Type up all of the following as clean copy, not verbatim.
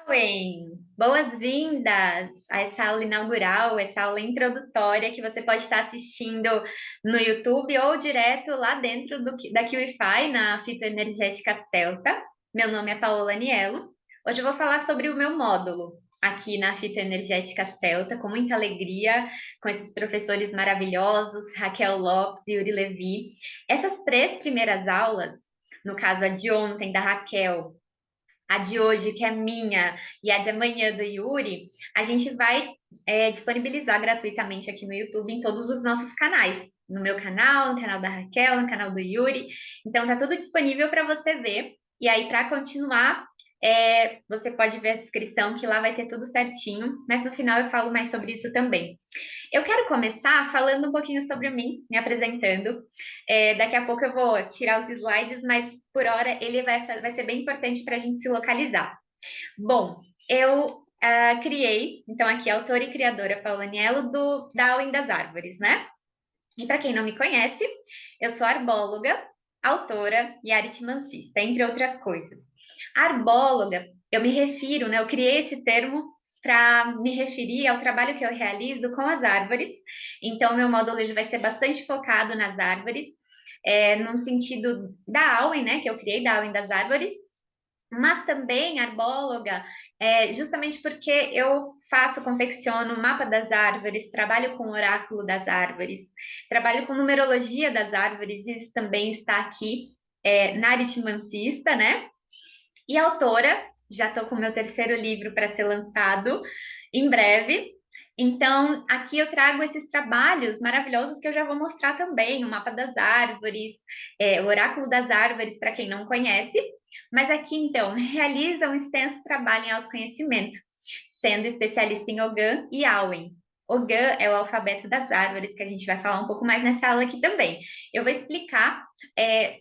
Owen, boas-vindas a essa aula inaugural, essa aula introdutória que você pode estar assistindo no YouTube ou direto lá dentro da QIFI, na Fitoenergética Celta. Meu nome é Paola Aniello. Hoje eu vou falar sobre o meu módulo aqui na Fitoenergética Celta, com muita alegria, com esses professores maravilhosos, Raquel Lopes e Yuri Levi. Essas três primeiras aulas, no caso a de ontem, da Raquel, a de hoje, que é minha, e a de amanhã do Yuri, a gente vai disponibilizar gratuitamente aqui no YouTube em todos os nossos canais. No meu canal, no canal da Raquel, no canal do Yuri. Então, tá tudo disponível para você ver. E aí, para continuar, você pode ver a descrição, que lá vai ter tudo certinho. Mas no final eu falo mais sobre isso também. Eu quero começar falando um pouquinho sobre mim, me apresentando. Daqui a pouco eu vou tirar os slides, mas por hora ele vai ser bem importante para a gente se localizar. Bom, eu criei, então aqui, autora e criadora Paula Aniello da Aula das Árvores, né? E para quem não me conhece, eu sou arbóloga, autora e aritmancista, entre outras coisas. Arbóloga, eu me refiro, né? Eu criei esse termo para me referir ao trabalho que eu realizo com as árvores. Então, meu módulo ele vai ser bastante focado nas árvores, no sentido da Auen, né? Que eu criei da Auen das árvores, mas também arbóloga, justamente porque eu confecciono o mapa das árvores, trabalho com o oráculo das árvores, trabalho com numerologia das árvores, isso também está aqui na Aritmancista, né? E autora, já estou com o meu terceiro livro para ser lançado em breve. Então, aqui eu trago esses trabalhos maravilhosos que eu já vou mostrar também, o mapa das árvores, o oráculo das árvores, para quem não conhece. Mas aqui, então, realiza um extenso trabalho em autoconhecimento, sendo especialista em Ogan e Auen. Ogan é o alfabeto das árvores, que a gente vai falar um pouco mais nessa aula aqui também. Eu vou explicar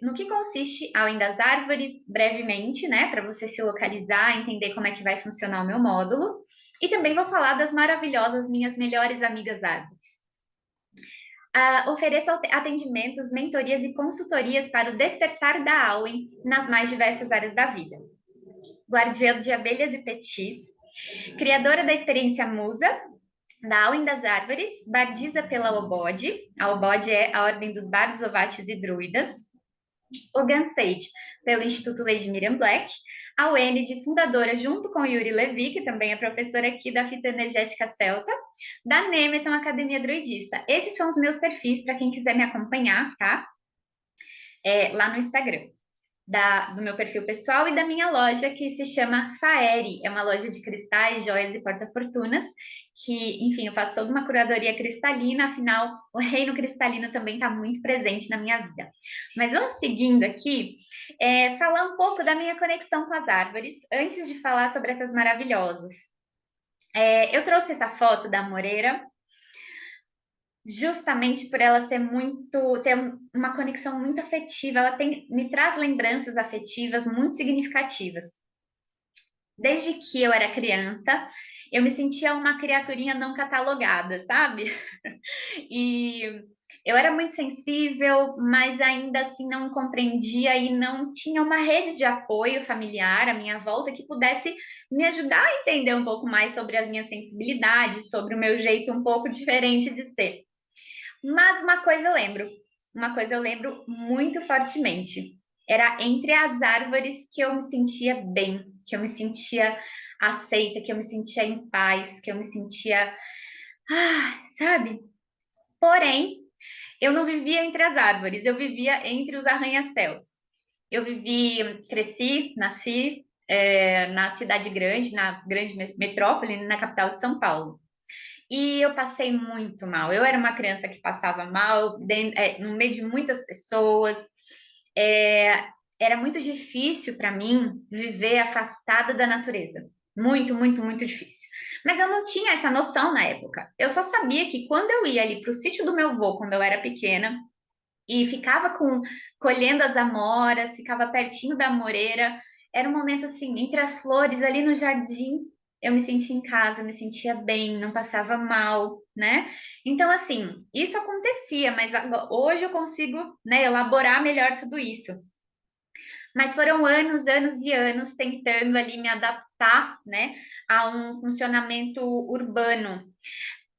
no que consiste Auen das árvores brevemente, né, para você se localizar, entender como é que vai funcionar o meu módulo. E também vou falar das maravilhosas minhas melhores amigas árvores. Ofereço atendimentos, mentorias e consultorias para o despertar da Auen nas mais diversas áreas da vida. Guardiã de abelhas e petis, criadora da experiência Musa, da Auen das Árvores, bardiza pela Obode, a Obode é a Ordem dos Bardos, Ovates e Druidas, Ogan Sage, pelo Instituto Lady Miriam Black, a UENID, fundadora junto com Yuri Levi, que também é professora aqui da Fitoenergética Celta, da Nemeton Academia Druidista. Esses são os meus perfis para quem quiser me acompanhar, tá? Lá no Instagram. Do meu perfil pessoal e da minha loja, que se chama Faeri. É uma loja de cristais, joias e porta-fortunas, que, enfim, eu faço toda uma curadoria cristalina, afinal, o reino cristalino também está muito presente na minha vida. Mas vamos seguindo aqui, falar um pouco da minha conexão com as árvores, antes de falar sobre essas maravilhosas. Eu trouxe essa foto da Moreira, justamente por ela ter uma conexão muito afetiva, me traz lembranças afetivas muito significativas. Desde que eu era criança, eu me sentia uma criaturinha não catalogada, sabe? E eu era muito sensível, mas ainda assim não compreendia e não tinha uma rede de apoio familiar à minha volta que pudesse me ajudar a entender um pouco mais sobre a minha sensibilidade, sobre o meu jeito um pouco diferente de ser. Mas uma coisa eu lembro muito fortemente. Era entre as árvores que eu me sentia bem, que eu me sentia aceita, que eu me sentia em paz, que eu me sentia, sabe? Porém, eu não vivia entre as árvores, eu vivia entre os arranha-céus. Cresci, nasci na cidade grande, na grande metrópole, na capital de São Paulo. E eu passei muito mal. Eu era uma criança que passava mal no meio de muitas pessoas. É, Era muito difícil para mim viver afastada da natureza. Muito, muito, muito difícil. Mas eu não tinha essa noção na época. Eu só sabia que quando eu ia ali para o sítio do meu avô, quando eu era pequena, e ficava colhendo as amoras, ficava pertinho da amoreira. Era um momento assim, entre as flores ali no jardim, eu me sentia em casa, eu me sentia bem, não passava mal, né? Então, assim, isso acontecia, mas hoje eu consigo, né, elaborar melhor tudo isso. Mas foram anos, anos e anos tentando ali me adaptar, né, a um funcionamento urbano,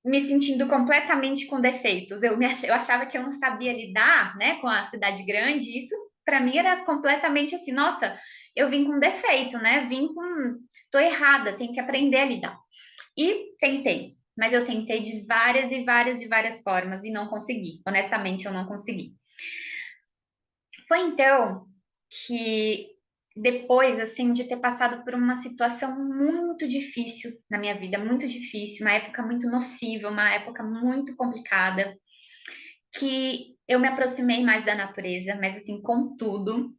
me sentindo completamente com defeitos. Eu achava que eu não sabia lidar, né, com a cidade grande, e isso para mim era completamente assim, nossa, eu vim com defeito, né? Tô errada, tenho que aprender a lidar. E tentei, mas eu tentei de várias e várias e várias formas e não consegui. Honestamente, eu não consegui. Foi então que depois assim de ter passado por uma situação muito difícil na minha vida, muito difícil, uma época muito nociva, uma época muito complicada, que eu me aproximei mais da natureza, mas assim com tudo,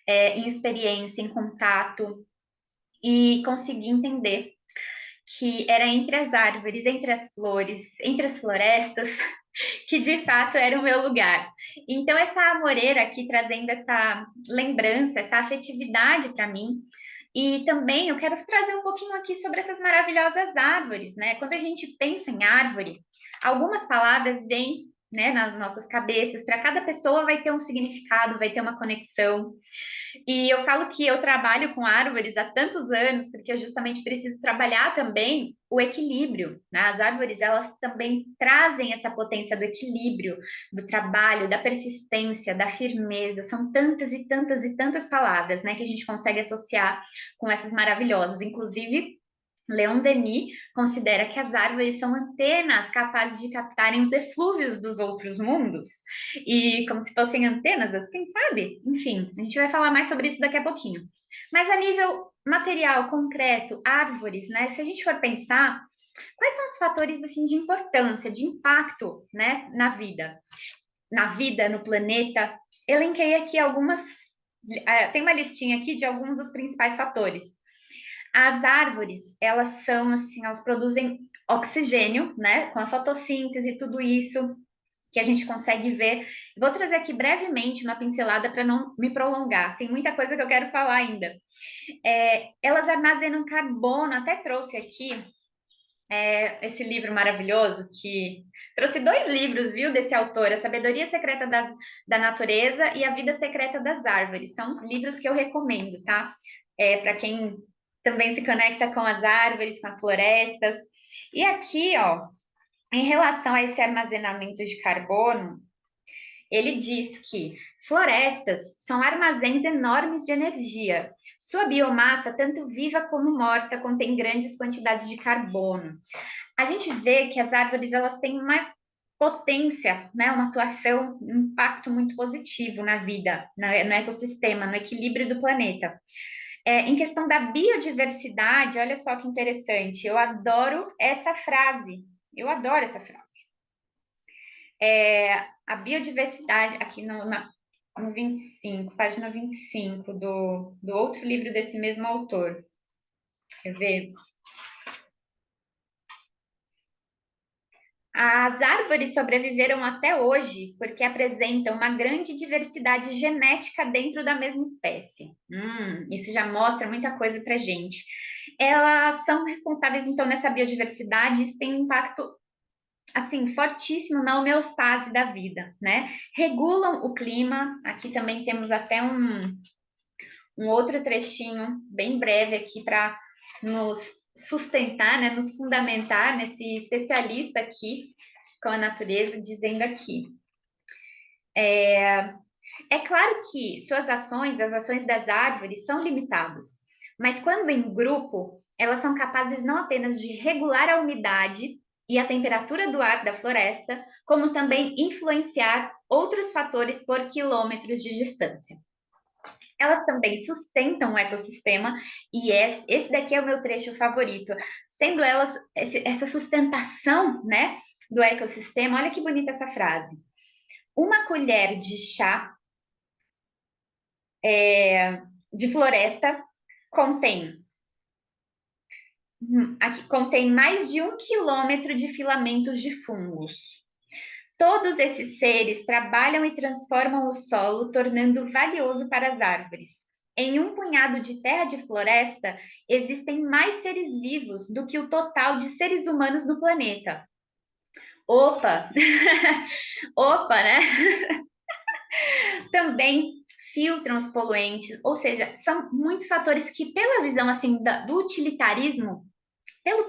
em experiência, em contato e consegui entender que era entre as árvores, entre as flores, entre as florestas que de fato era o meu lugar. Então, essa amoreira aqui trazendo essa lembrança, essa afetividade para mim. E também eu quero trazer um pouquinho aqui sobre essas maravilhosas árvores, né? Quando a gente pensa em árvore, algumas palavras vêm, né, nas nossas cabeças, para cada pessoa vai ter um significado, vai ter uma conexão. E eu falo que eu trabalho com árvores há tantos anos, porque eu justamente preciso trabalhar também o equilíbrio, né? As árvores, elas também trazem essa potência do equilíbrio, do trabalho, da persistência, da firmeza. São tantas e tantas e tantas palavras, né, que a gente consegue associar com essas maravilhosas. Inclusive, Leon Denis considera que as árvores são antenas capazes de captarem os eflúvios dos outros mundos, e como se fossem antenas assim, sabe? Enfim, a gente vai falar mais sobre isso daqui a pouquinho. Mas a nível material, concreto, árvores, né? Se a gente for pensar, quais são os fatores assim de importância, de impacto, né, na vida, no planeta? Elenquei aqui algumas, tem uma listinha aqui de alguns dos principais fatores. As árvores, elas são assim, elas produzem oxigênio, né? Com a fotossíntese e tudo isso que a gente consegue ver. Vou trazer aqui brevemente uma pincelada para não me prolongar. Tem muita coisa que eu quero falar ainda. Elas armazenam carbono, até trouxe aqui esse livro maravilhoso que trouxe dois livros, viu, desse autor, A Sabedoria Secreta da Natureza e A Vida Secreta das Árvores. São livros que eu recomendo, tá? Para quem também se conecta com as árvores, com as florestas. E aqui, ó, em relação a esse armazenamento de carbono, ele diz que florestas são armazéns enormes de energia. Sua biomassa, tanto viva como morta, contém grandes quantidades de carbono. A gente vê que as árvores elas têm uma potência, né, uma atuação, um impacto muito positivo na vida, no ecossistema, no equilíbrio do planeta. Em questão da biodiversidade, olha só que interessante, eu adoro essa frase, eu adoro essa frase. A biodiversidade, aqui no 25, página 25 do outro livro desse mesmo autor. Quer ver? As árvores sobreviveram até hoje porque apresentam uma grande diversidade genética dentro da mesma espécie. Isso já mostra muita coisa para gente. Elas são responsáveis, então, nessa biodiversidade, isso tem um impacto assim, fortíssimo na homeostase da vida, né? Regulam o clima. Aqui também temos até um outro trechinho bem breve aqui para nos sustentar, né? Nos fundamentar nesse especialista aqui com a natureza, dizendo aqui. É claro que suas ações, as ações das árvores, são limitadas, mas quando em grupo, elas são capazes não apenas de regular a umidade e a temperatura do ar da floresta, como também influenciar outros fatores por quilômetros de distância. Elas também sustentam o ecossistema, e esse daqui é o meu trecho favorito, sendo elas essa sustentação, né, do ecossistema. Olha que bonita essa frase. Uma colher de chá de floresta contém aqui contém mais de 1 quilômetro de filamentos de fungos. Todos esses seres trabalham e transformam o solo, tornando valioso para as árvores. Em um punhado de terra de floresta, existem mais seres vivos do que o total de seres humanos no planeta. Opa! Opa, né? Também filtram os poluentes, ou seja, são muitos fatores que, pela visão assim do utilitarismo, pelo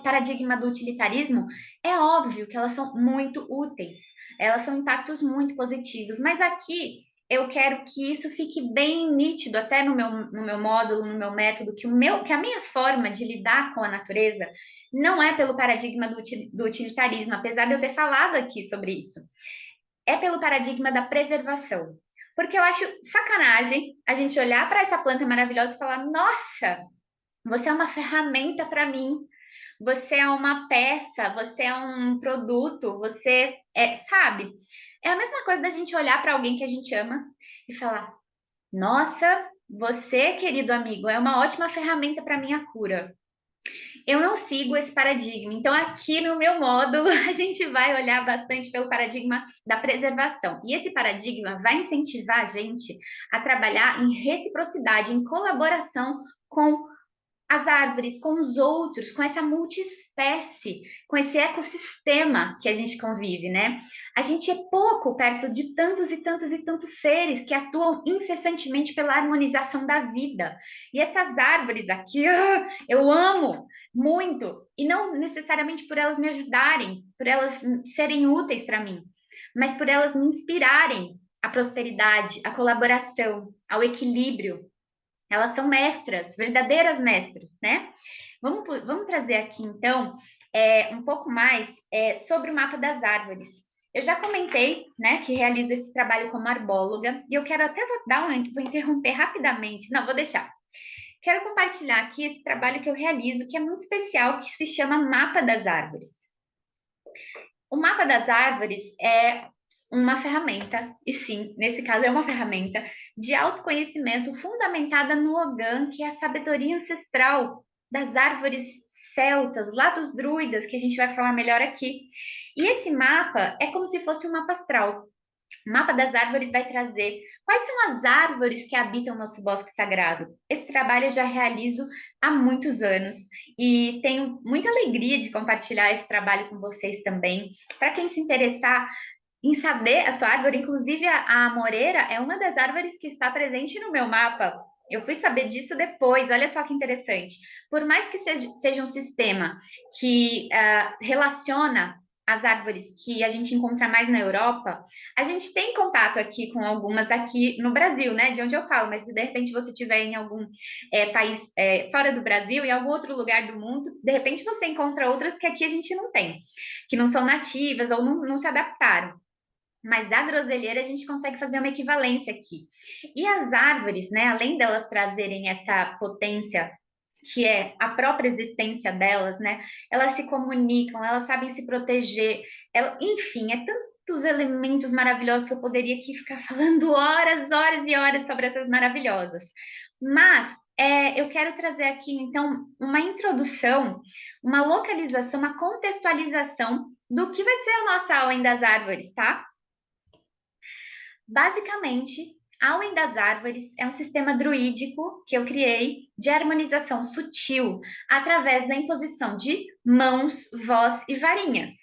paradigma do utilitarismo, é óbvio que elas são muito úteis, elas são impactos muito positivos, mas aqui eu quero que isso fique bem nítido até no meu módulo, no meu método, que a minha forma de lidar com a natureza não é pelo paradigma do utilitarismo, apesar de eu ter falado aqui sobre isso, é pelo paradigma da preservação. Porque eu acho sacanagem a gente olhar para essa planta maravilhosa e falar: nossa, você é uma ferramenta para mim, você é uma peça, você é um produto, você é, sabe? É a mesma coisa da gente olhar para alguém que a gente ama e falar: nossa, você, querido amigo, é uma ótima ferramenta para minha cura. Eu não sigo esse paradigma. Então, aqui no meu módulo, a gente vai olhar bastante pelo paradigma da preservação. E esse paradigma vai incentivar a gente a trabalhar em reciprocidade, em colaboração com as árvores, com os outros, com essa multiespécie, com esse ecossistema que a gente convive, né? A gente é pouco perto de tantos e tantos e tantos seres que atuam incessantemente pela harmonização da vida. E essas árvores aqui, eu amo muito, e não necessariamente por elas me ajudarem, por elas serem úteis para mim, mas por elas me inspirarem à prosperidade, à colaboração, ao equilíbrio. Elas são mestras, verdadeiras mestras, né? Vamos trazer aqui, então, um pouco mais sobre o mapa das árvores. Eu já comentei, né, que realizo esse trabalho como arbóloga, e eu quero até vou interromper rapidamente, não, vou deixar. Quero compartilhar aqui esse trabalho que eu realizo, que é muito especial, que se chama Mapa das Árvores. O Mapa das Árvores é uma ferramenta, e sim, nesse caso é uma ferramenta de autoconhecimento fundamentada no Ogan, que é a sabedoria ancestral das árvores celtas, lá dos druidas, que a gente vai falar melhor aqui. E esse mapa é como se fosse um mapa astral. O mapa das árvores vai trazer quais são as árvores que habitam nosso bosque sagrado. Esse trabalho eu já realizo há muitos anos e tenho muita alegria de compartilhar esse trabalho com vocês também. Para quem se interessar em saber a sua árvore, inclusive a amoreira é uma das árvores que está presente no meu mapa. Eu fui saber disso depois, olha só que interessante. Por mais que seja um sistema que relaciona as árvores que a gente encontra mais na Europa, a gente tem contato aqui com algumas aqui no Brasil, né? De onde eu falo, mas se de repente você estiver em algum país fora do Brasil, em algum outro lugar do mundo, de repente você encontra outras que aqui a gente não tem, que não são nativas ou não se adaptaram. Mas da groselheira a gente consegue fazer uma equivalência aqui. E as árvores, né, além delas trazerem essa potência que é a própria existência delas, né? Elas se comunicam, elas sabem se proteger, enfim, é tantos elementos maravilhosos que eu poderia aqui ficar falando horas, horas e horas sobre essas maravilhosas. Mas eu quero trazer aqui, então, uma introdução, uma localização, uma contextualização do que vai ser a nossa aula das árvores, tá? Basicamente, a Além das Árvores é um sistema druídico que eu criei de harmonização sutil através da imposição de mãos, voz e varinhas.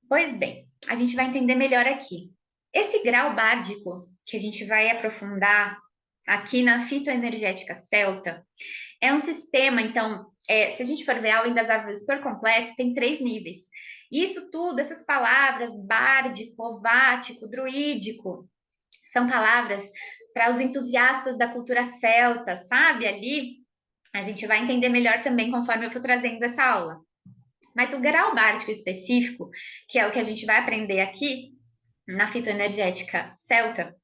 Pois bem, a gente vai entender melhor aqui. Esse grau bárdico que a gente vai aprofundar aqui na fitoenergética celta é um sistema, então, se a gente for ver a Além das Árvores por completo, tem 3 níveis. Isso tudo, essas palavras, bárdico, ovático, druídico, são palavras para os entusiastas da cultura celta, sabe? Ali a gente vai entender melhor também conforme eu for trazendo essa aula. Mas o grau bártico específico, que é o que a gente vai aprender aqui na fitoenergética celta,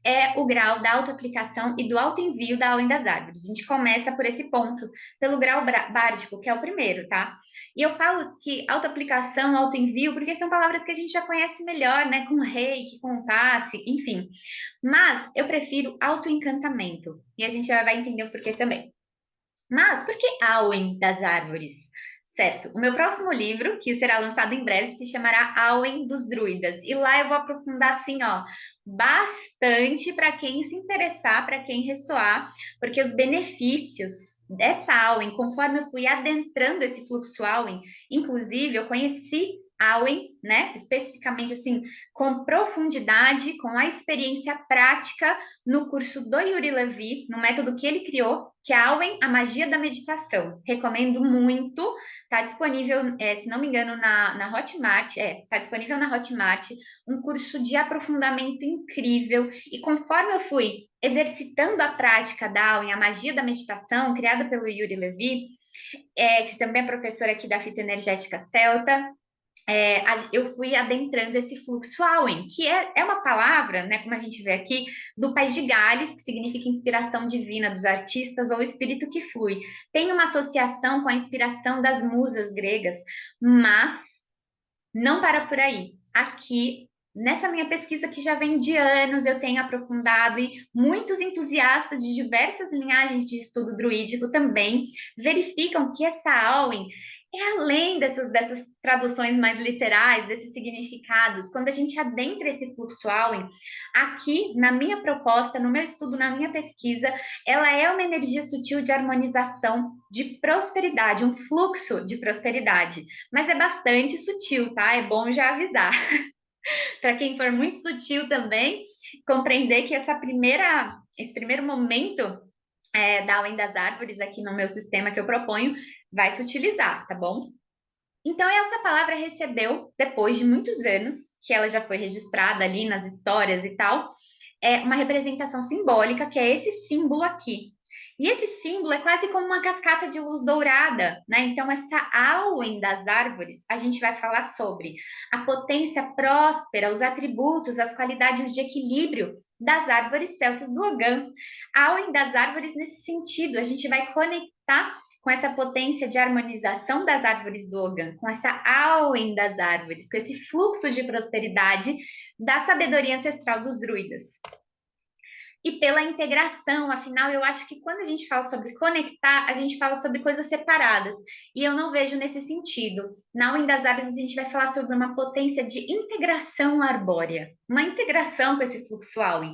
é o grau da autoaplicação e do autoenvio da Além das Árvores. A gente começa por esse ponto, pelo grau bárdico, que é o primeiro, tá? E eu falo que autoaplicação, autoenvio, porque são palavras que a gente já conhece melhor, né? Com reiki, com passe, enfim. Mas eu prefiro autoencantamento. E a gente já vai entender o porquê também. Mas por que Auen das Árvores? Certo, o meu próximo livro, que será lançado em breve, se chamará Auen dos Druidas. E lá eu vou aprofundar, assim, ó, bastante para quem se interessar, para quem ressoar, porque os benefícios dessa Auen, conforme eu fui adentrando esse fluxo Auen, inclusive eu conheci Awen, né? Especificamente assim, com profundidade, com a experiência prática no curso do Yuri Levy, no método que ele criou, que é Awen, a magia da meditação. Recomendo muito. Está disponível, se não me engano, na Hotmart. Está disponível na Hotmart, um curso de aprofundamento incrível. E conforme eu fui exercitando a prática da Awen, a magia da meditação, criada pelo Yuri Levy, que também é professor aqui da fitoenergética celta, eu fui adentrando esse fluxo Awen, que é uma palavra, né, como a gente vê aqui, do País de Gales, que significa inspiração divina dos artistas ou espírito que flui. Tem uma associação com a inspiração das musas gregas, mas não para por aí. Aqui, nessa minha pesquisa que já vem de anos, eu tenho aprofundado e muitos entusiastas de diversas linhagens de estudo druídico também verificam que essa Awen é além dessas traduções mais literais, desses significados. Quando a gente adentra esse fluxo Awen, aqui, na minha proposta, no meu estudo, na minha pesquisa, ela é uma energia sutil de harmonização, de prosperidade, um fluxo de prosperidade. Mas é bastante sutil, tá? É bom já avisar. Para quem for muito sutil também, compreender que esse primeiro momento da Awen das Árvores aqui no meu sistema que eu proponho vai se utilizar, tá bom? Então, essa palavra recebeu, depois de muitos anos, que ela já foi registrada ali nas histórias e tal, uma representação simbólica, que é esse símbolo aqui. E esse símbolo é quase como uma cascata de luz dourada, né? Então, essa Awen das árvores, a gente vai falar sobre a potência próspera, os atributos, as qualidades de equilíbrio das árvores celtas do Ogã. Awen das árvores nesse sentido, a gente vai conectar com essa potência de harmonização das árvores do Ogã, com essa Awen das árvores, com esse fluxo de prosperidade da sabedoria ancestral dos druidas. E pela integração, afinal, eu acho que quando a gente fala sobre conectar, a gente fala sobre coisas separadas, e eu não vejo nesse sentido. Na Awen das Árvores, a gente vai falar sobre uma potência de integração arbórea, uma integração com esse fluxo Awen,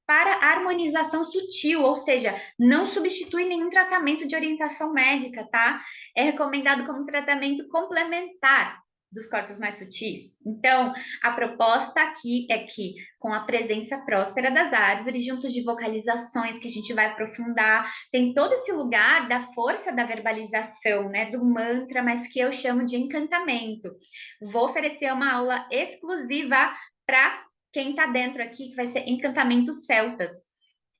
para harmonização sutil, ou seja, não substitui nenhum tratamento de orientação médica, tá? É recomendado como tratamento complementar dos corpos mais sutis. Então, a proposta aqui é que, com a presença próspera das árvores, junto de vocalizações que a gente vai aprofundar, tem todo esse lugar da força da verbalização, né, do mantra, mas que eu chamo de encantamento. Vou oferecer uma aula exclusiva para quem está dentro aqui, que vai ser encantamentos celtas.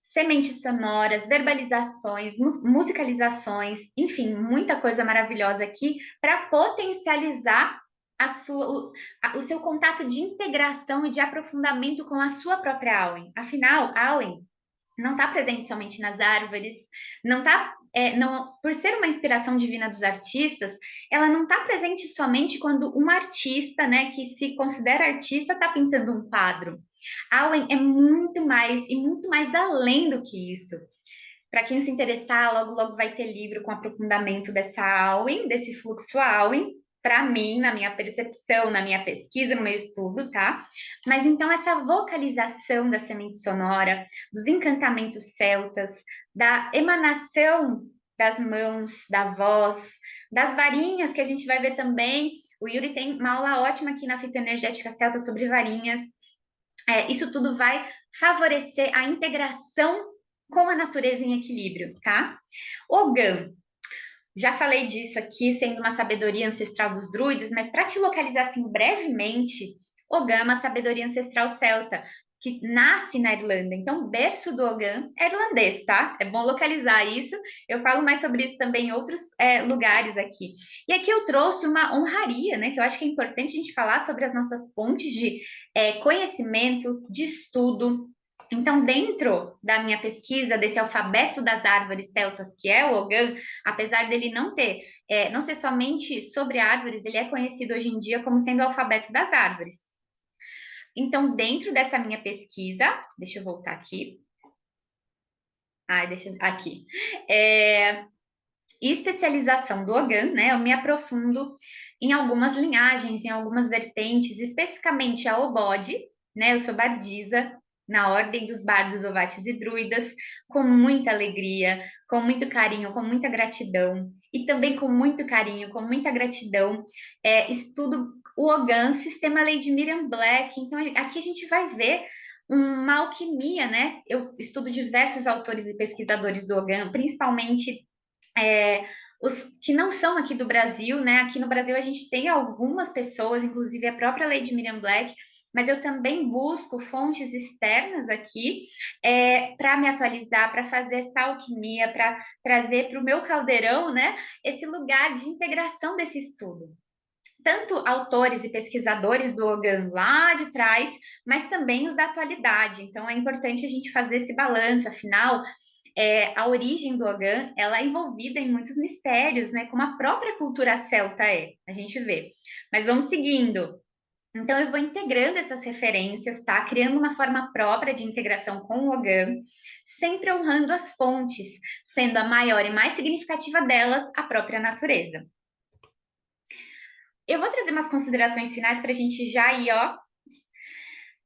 Sementes sonoras, verbalizações, musicalizações, enfim, muita coisa maravilhosa aqui para potencializar o seu contato de integração e de aprofundamento com a sua própria Awen. Afinal, Awen não está presente somente nas árvores, não está, por ser uma inspiração divina dos artistas, ela não está presente somente quando um artista, né, que se considera artista, está pintando um quadro. Awen é muito mais e muito mais além do que isso. Para quem se interessar, logo logo vai ter livro com aprofundamento dessa Awen, desse fluxo Awen, para mim, na minha percepção, na minha pesquisa, no meu estudo, tá? Mas então essa vocalização da semente sonora, dos encantamentos celtas, da emanação das mãos, da voz, das varinhas que a gente vai ver também. O Yuri tem uma aula ótima aqui na fitoenergética celta sobre varinhas. Isso tudo vai favorecer a integração com a natureza em equilíbrio, tá? Ogã, já falei disso aqui, sendo uma sabedoria ancestral dos druidas, mas para te localizar assim brevemente, Ogã é uma sabedoria ancestral celta, que nasce na Irlanda. Então, o berço do Ogã é irlandês, tá? É bom localizar isso. Eu falo mais sobre isso também em outros lugares aqui. E aqui eu trouxe uma honraria, né? Que eu acho que é importante a gente falar sobre as nossas fontes de conhecimento, de estudo. Então, dentro da minha pesquisa desse alfabeto das árvores celtas, que é o Ogã, apesar dele não ser somente sobre árvores, ele é conhecido hoje em dia como sendo o alfabeto das árvores. Então, dentro dessa minha pesquisa, deixa eu voltar aqui. Aqui. Especialização do Ogã, né? Eu me aprofundo em algumas linhagens, em algumas vertentes, especificamente a Obode, né? Eu sou bardisa, na ordem dos bardos, ovates e druidas, com muita alegria, com muito carinho, com muita gratidão, e também com muito carinho, com muita gratidão, estudo o Ogan, Sistema Lady Miriam Black. Então, aqui a gente vai ver uma alquimia, né? Eu estudo diversos autores e pesquisadores do Ogan, principalmente os que não são aqui do Brasil, né? Aqui no Brasil a gente tem algumas pessoas, inclusive a própria Lady Miriam Black, mas eu também busco fontes externas aqui para me atualizar, para fazer essa alquimia, para trazer para o meu caldeirão, né, esse lugar de integração desse estudo. Tanto autores e pesquisadores do Ogan lá de trás, mas também os da atualidade. Então é importante a gente fazer esse balanço, afinal, a origem do Ogan, ela é envolvida em muitos mistérios, né? Como a própria cultura celta a gente vê. Mas vamos seguindo. Então, eu vou integrando essas referências, tá? Criando uma forma própria de integração com o Ogan, sempre honrando as fontes, sendo a maior e mais significativa delas a própria natureza. Eu vou trazer umas considerações finais para a gente já ir, ó,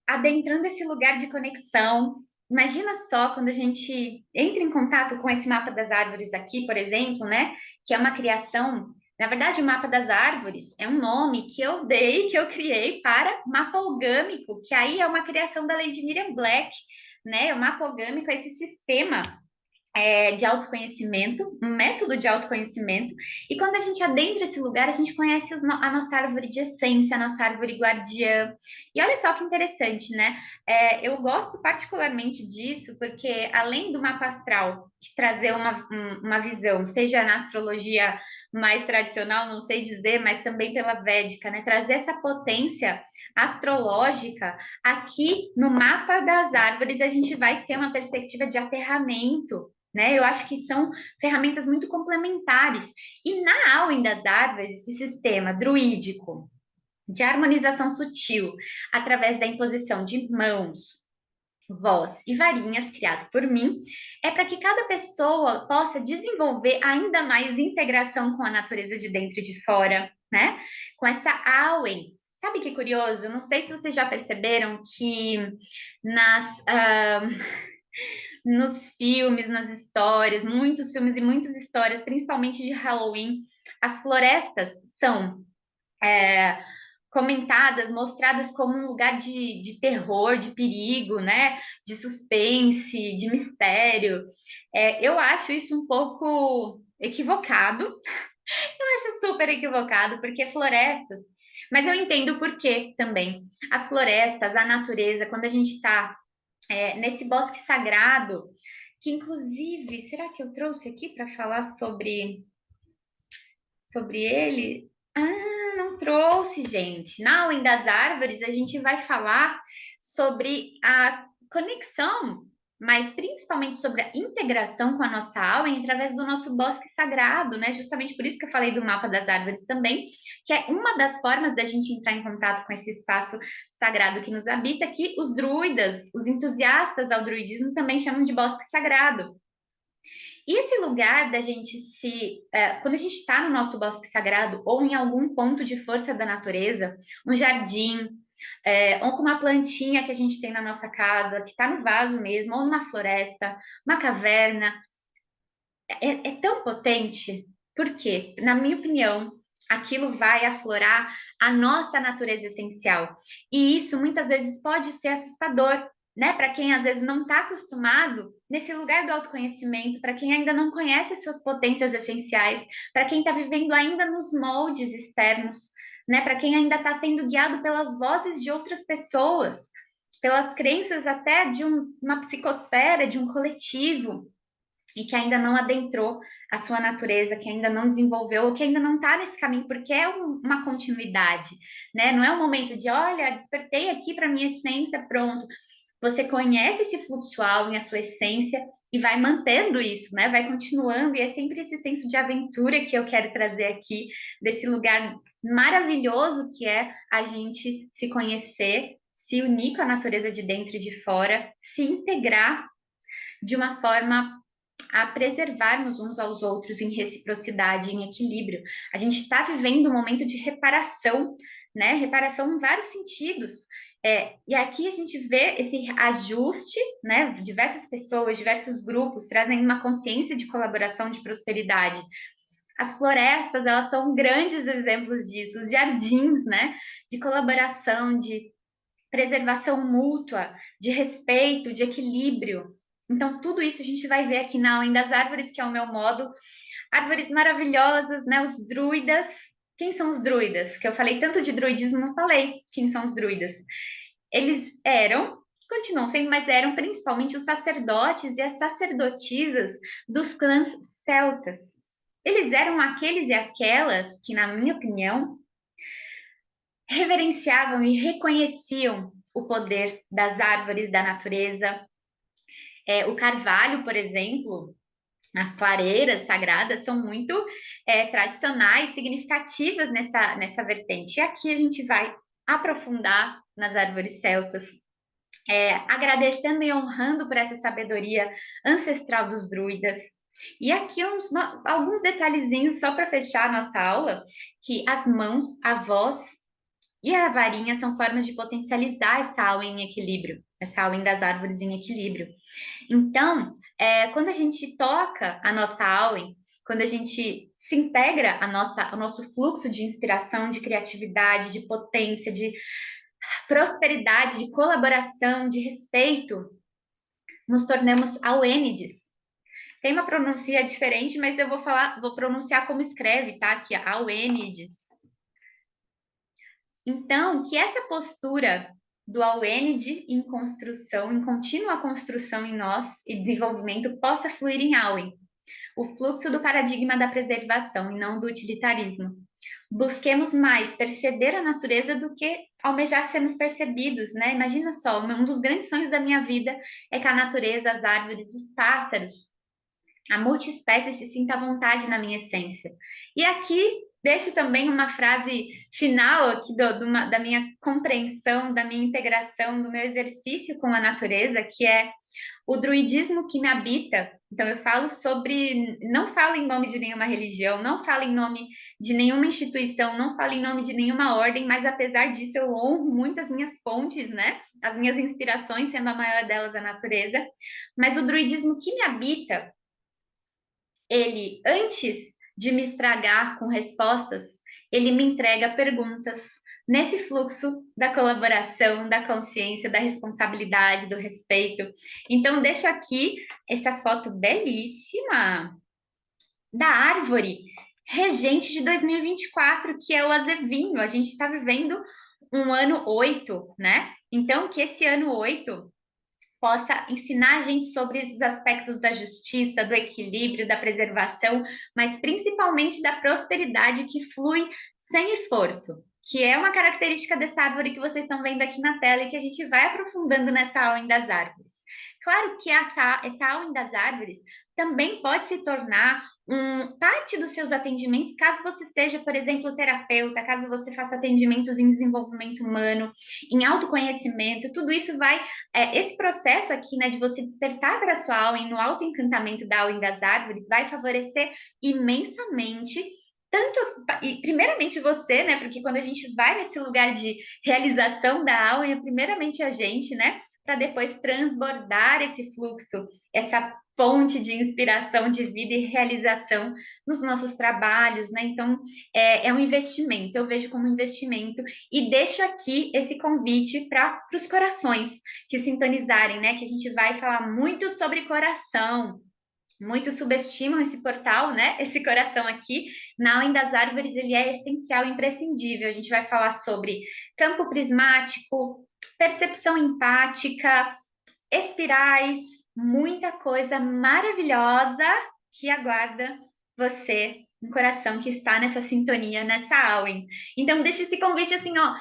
adentrando esse lugar de conexão. Imagina só quando a gente entra em contato com esse mapa das árvores aqui, por exemplo, né? Que é uma criação. Na verdade, o mapa das árvores é um nome que eu dei, que eu criei para mapa orgâmico, que aí é uma criação da Lady Miriam Black, né? O mapa orgâmico é esse sistema de autoconhecimento, um método de autoconhecimento, e quando a gente adentra esse lugar, a gente conhece a nossa árvore de essência, a nossa árvore guardiã. E olha só que interessante, né? Eu gosto particularmente disso, porque além do mapa astral de trazer uma visão, seja na astrologia mais tradicional, não sei dizer, mas também pela védica, né? Trazer essa potência astrológica, aqui no mapa das árvores a gente vai ter uma perspectiva de aterramento, né? Eu acho que são ferramentas muito complementares. E na Auen das árvores, esse sistema druídico de harmonização sutil, através da imposição de mãos, voz e varinhas criado por mim, é para que cada pessoa possa desenvolver ainda mais integração com a natureza de dentro e de fora, né? Com essa Auen. Sabe que curioso? Não sei se vocês já perceberam que nas nos filmes, nas histórias, muitos filmes e muitas histórias, principalmente de Halloween, as florestas são comentadas, mostradas como um lugar de terror, de perigo, né? De suspense, de mistério. Eu acho isso um pouco equivocado. Eu acho super equivocado, porque florestas. Mas eu entendo o porquê também. As florestas, a natureza, quando a gente está nesse bosque sagrado, que inclusive, será que eu trouxe aqui para falar sobre ele? Ah, não trouxe, gente. Na Aula das Árvores, a gente vai falar sobre a conexão, mas principalmente sobre a integração com a nossa alma através do nosso bosque sagrado, né? Justamente por isso que eu falei do mapa das árvores também, que é uma das formas da gente entrar em contato com esse espaço sagrado que nos habita, que os druidas, os entusiastas ao druidismo também chamam de bosque sagrado. E esse lugar da gente quando a gente está no nosso bosque sagrado ou em algum ponto de força da natureza, um jardim, ou com uma plantinha que a gente tem na nossa casa, que está no vaso mesmo, ou numa floresta, uma caverna, é tão potente, porque, na minha opinião, aquilo vai aflorar a nossa natureza essencial. E isso muitas vezes pode ser assustador, né? Para quem às vezes não está acostumado nesse lugar do autoconhecimento, para quem ainda não conhece as suas potências essenciais, para quem está vivendo ainda nos moldes externos, né? Para quem ainda está sendo guiado pelas vozes de outras pessoas, pelas crenças até de uma psicosfera, de um coletivo e que ainda não adentrou a sua natureza, que ainda não desenvolveu, ou que ainda não está nesse caminho, porque é uma continuidade, né? Não é um momento de, olha, despertei aqui para minha essência, pronto. Você conhece esse fluxual em a sua essência e vai mantendo isso, né? Vai continuando, e é sempre esse senso de aventura que eu quero trazer aqui, desse lugar maravilhoso que é a gente se conhecer, se unir com a natureza de dentro e de fora, se integrar de uma forma a preservarmos uns aos outros em reciprocidade, em equilíbrio. A gente está vivendo um momento de reparação, né? Reparação em vários sentidos. E aqui a gente vê esse ajuste, né? Diversas pessoas, diversos grupos trazem uma consciência de colaboração, de prosperidade. As florestas, elas são grandes exemplos disso, os jardins, né? De colaboração, de preservação mútua, de respeito, de equilíbrio. Então, tudo isso a gente vai ver aqui na Além das Árvores, que é o meu modo. Árvores maravilhosas, né? Os druidas. Quem são os druidas? Que eu falei tanto de druidismo, não falei quem são os druidas. Eles eram, continuam sendo, mas eram principalmente os sacerdotes e as sacerdotisas dos clãs celtas. Eles eram aqueles e aquelas que, na minha opinião, reverenciavam e reconheciam o poder das árvores, da natureza. O carvalho, por exemplo, as clareiras sagradas são muito tradicionais, significativas nessa vertente. E aqui a gente vai aprofundar nas árvores celtas, agradecendo e honrando por essa sabedoria ancestral dos druidas. E aqui alguns detalhezinhos só para fechar a nossa aula, que as mãos, a voz e a varinha são formas de potencializar essa aula em equilíbrio, essa aula das árvores em equilíbrio. Então, quando a gente toca a nossa aula, quando a gente se integra ao nosso fluxo de inspiração, de criatividade, de potência, de prosperidade, de colaboração, de respeito, nos tornamos auênides. Tem uma pronúncia diferente, mas eu vou pronunciar como escreve, tá? Que é auênides. Então, que essa postura do auênide em construção, em contínua construção em nós e desenvolvimento, possa fluir em Auen, o fluxo do paradigma da preservação e não do utilitarismo. Busquemos mais perceber a natureza do que almejar sermos percebidos, né? Imagina só, um dos grandes sonhos da minha vida é que a natureza, as árvores, os pássaros, a multiespécie se sinta à vontade na minha essência. E aqui deixo também uma frase final aqui da minha compreensão, da minha integração, do meu exercício com a natureza, que é o druidismo que me habita. Então, eu falo sobre, não falo em nome de nenhuma religião, não falo em nome de nenhuma instituição, não falo em nome de nenhuma ordem, mas apesar disso, eu honro muito as minhas fontes, né? As minhas inspirações, sendo a maior delas a natureza. Mas o druidismo que me habita, ele, antes de me estragar com respostas, ele me entrega perguntas nesse fluxo da colaboração, da consciência, da responsabilidade, do respeito. Então, deixo aqui essa foto belíssima da árvore regente de 2024, que é o azevinho. A gente está vivendo um ano 8, né? Então, que esse ano 8 possa ensinar a gente sobre esses aspectos da justiça, do equilíbrio, da preservação, mas principalmente da prosperidade que flui sem esforço, que é uma característica dessa árvore que vocês estão vendo aqui na tela e que a gente vai aprofundando nessa aula das árvores. Claro que essa aula das árvores também pode se tornar parte dos seus atendimentos, caso você seja, por exemplo, terapeuta, caso você faça atendimentos em desenvolvimento humano, em autoconhecimento, tudo isso vai esse processo aqui, né, de você despertar para a sua alma e no autoencantamento da alma das árvores vai favorecer imensamente e primeiramente você, né, porque quando a gente vai nesse lugar de realização da alma, é primeiramente a gente, né, para depois transbordar esse fluxo, essa fonte de inspiração de vida e realização nos nossos trabalhos, né? Então, é um investimento, eu vejo como um investimento e deixo aqui esse convite para os corações que sintonizarem, né? Que a gente vai falar muito sobre coração. Muitos subestimam esse portal, né? Esse coração aqui. Na Além das Árvores, ele é essencial, imprescindível. A gente vai falar sobre campo prismático, percepção empática, espirais, muita coisa maravilhosa que aguarda você, um coração que está nessa sintonia, nessa aula. Então, deixa esse convite assim, ó,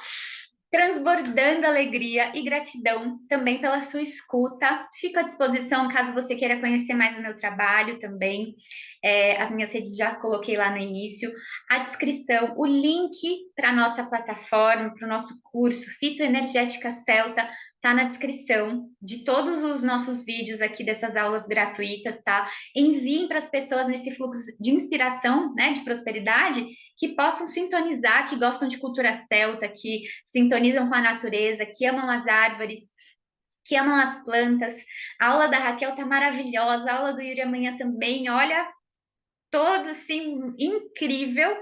transbordando alegria e gratidão também pela sua escuta. Fico à disposição caso você queira conhecer mais o meu trabalho também. As minhas redes já coloquei lá no início. A descrição, o link para a nossa plataforma, para o nosso curso Fitoenergética Celta, tá na descrição de todos os nossos vídeos aqui dessas aulas gratuitas, tá? Enviem para as pessoas nesse fluxo de inspiração, né, de prosperidade, que possam sintonizar, que gostam de cultura celta, que sintonizam com a natureza, que amam as árvores, que amam as plantas. A aula da Raquel tá maravilhosa, a aula do Yuri amanhã também, olha, todo assim incrível,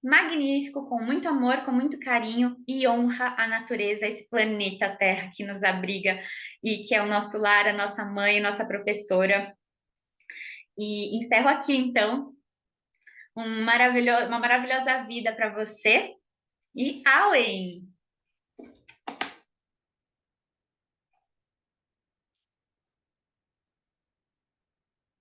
magnífico, com muito amor, com muito carinho e honra a natureza, esse planeta Terra que nos abriga e que é o nosso lar, a nossa mãe, a nossa professora. E encerro aqui então uma maravilhosa vida para você e Auen!